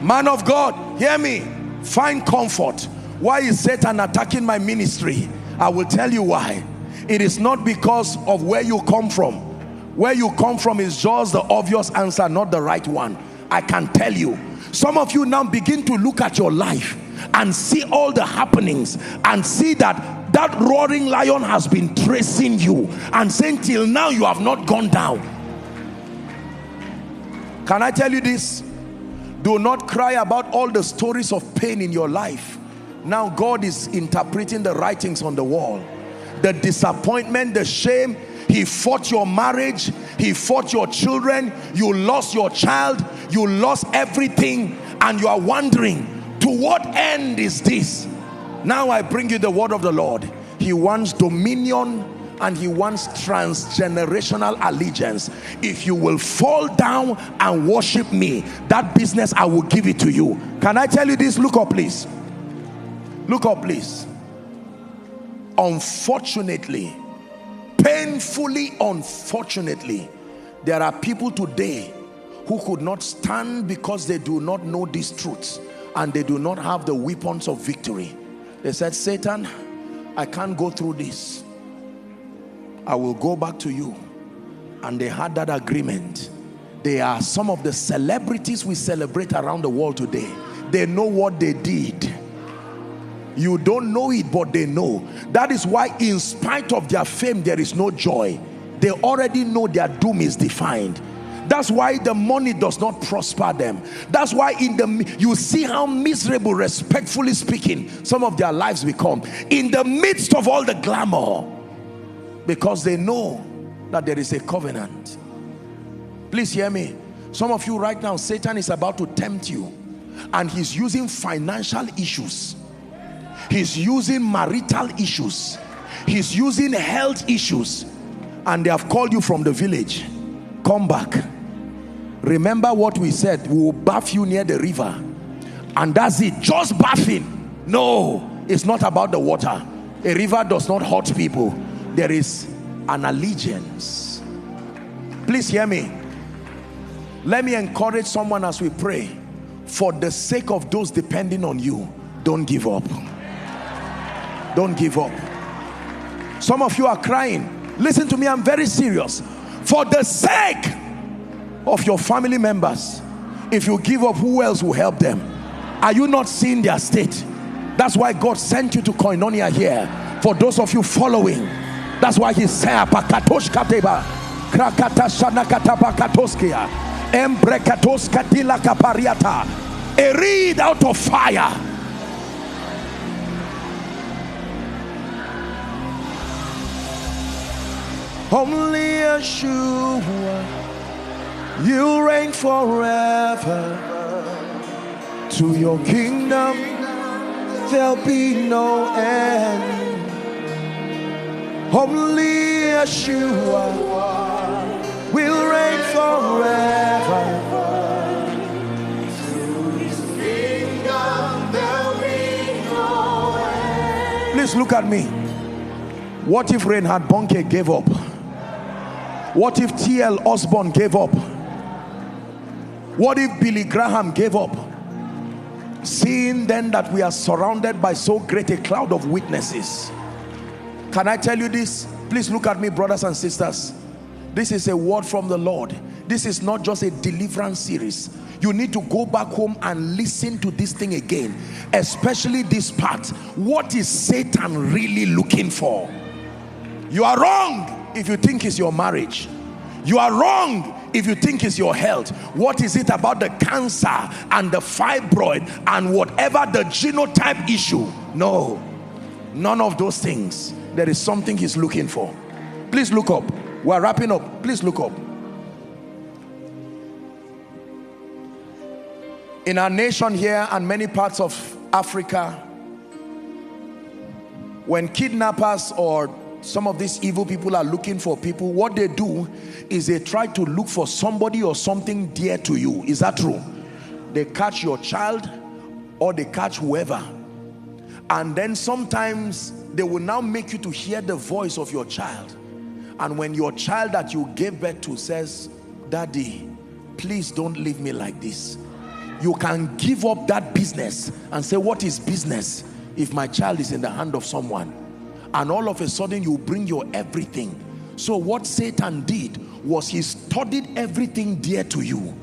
Man of God, hear me. Find comfort. Why is Satan attacking my ministry? I will tell you why. It is not because of where you come from. Where you come from is just the obvious answer, not the right one. I can tell you. Some of you now begin to look at your life and see all the happenings and see that that roaring lion has been tracing you and saying till now you have not gone down. Can I tell you this? Do not cry about all the stories of pain in your life. Now God is interpreting the writings on the wall. The disappointment, the shame. He fought your marriage. He fought your children. You lost your child. You lost everything. And you are wondering, to what end is this? Now I bring you the word of the Lord. He wants dominion and he wants transgenerational allegiance. If you will fall down and worship me, that business I will give it to you. Can I tell you this? Look up please. Look up please. Unfortunately, painfully unfortunately, there are people today who could not stand because they do not know these truths and they do not have the weapons of victory. They said, Satan, I can't go through this. I will go back to you. And they had that agreement. They are some of the celebrities we celebrate around the world today. They know what they did. You don't know it, but they know. That is why in spite of their fame, there is no joy. They already know their doom is defined. That's why the money does not prosper them. That's why you see how miserable, respectfully speaking, some of their lives become in the midst of all the glamour, because they know that there is a covenant. Please hear me. Some of you right now, Satan is about to tempt you, and he's using financial issues. He's using marital issues. He's using health issues. And they have called you from the village. Come back. Remember what we said. We will bath you near the river. And that's it. Just bathing. No, it's not about the water. A river does not hurt people. There is an allegiance. Please hear me. Let me encourage someone as we pray. For the sake of those depending on you, don't give up. Don't give up. Some of you are crying. Listen to me, I'm very serious. For the sake of your family members, if you give up, who else will help them? Are you not seeing their state? That's why God sent you to Koinonia here. For those of you following, that's why he said, a reed out of fire. Only Yeshua, you reign forever. To your kingdom there'll be no end. Only Yeshua will reign forever. To his kingdom there'll be no end. Please look at me. What if Reinhard Bonnke gave up? What if T.L. Osborne gave up? What if Billy Graham gave up? Seeing then that we are surrounded by so great a cloud of witnesses. Can I tell you this? Please look at me, brothers and sisters. This is a word from the Lord. This is not just a deliverance series. You need to go back home and listen to this thing again. Especially this part. What is Satan really looking for? You are wrong if you think it's your marriage. You are wrong if you think it's your health. What is it about the cancer and the fibroid and whatever the genotype issue? No, none of those things. There is something he's looking for. Please look up. We're wrapping up. Please look up. In our nation here and many parts of Africa, when kidnappers or some of these evil people are looking for people, what they do is they try to look for somebody or something dear to you. Is that true? They catch your child or they catch whoever, and then sometimes they will now make you to hear the voice of your child. And when your child that you gave birth to says, "Daddy, please don't leave me like this. You can give up that business and say, what is business if my child is in the hand of someone? And all of a sudden you bring your everything. So what Satan did was he studied everything dear to you.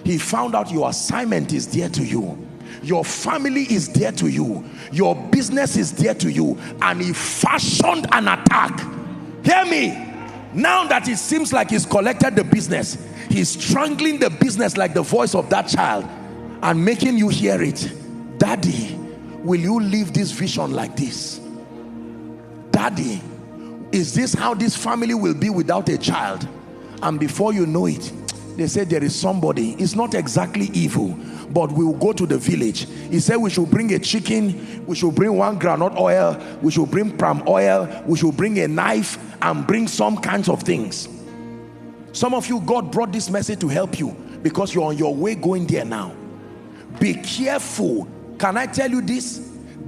He found out your assignment is dear to you. Your family is dear to you. Your business is dear to you. And he fashioned an attack. Hear me. Now that it seems like he's collected the business, he's strangling the business like the voice of that child and making you hear it. Daddy, will you live this vision like this? Daddy, is this how this family will be without a child? And before you know it, they say there is somebody. It's not exactly evil, but we will go to the village. He said we should bring a chicken, we should bring 1 groundnut oil, we should bring palm oil, we should bring a knife and bring some kinds of things. Some of you, God brought this message to help you because you're on your way going there now. Be careful. Can I tell you this?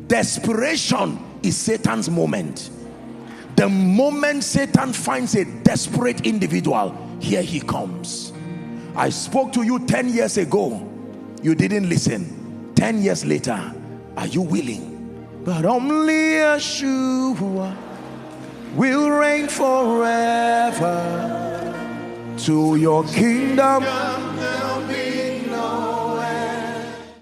Desperation is Satan's moment. The moment Satan finds a desperate individual, here he comes. I spoke to you 10 years ago. You didn't listen. 10 years later, are you willing? But only Yeshua will reign forever. To your kingdom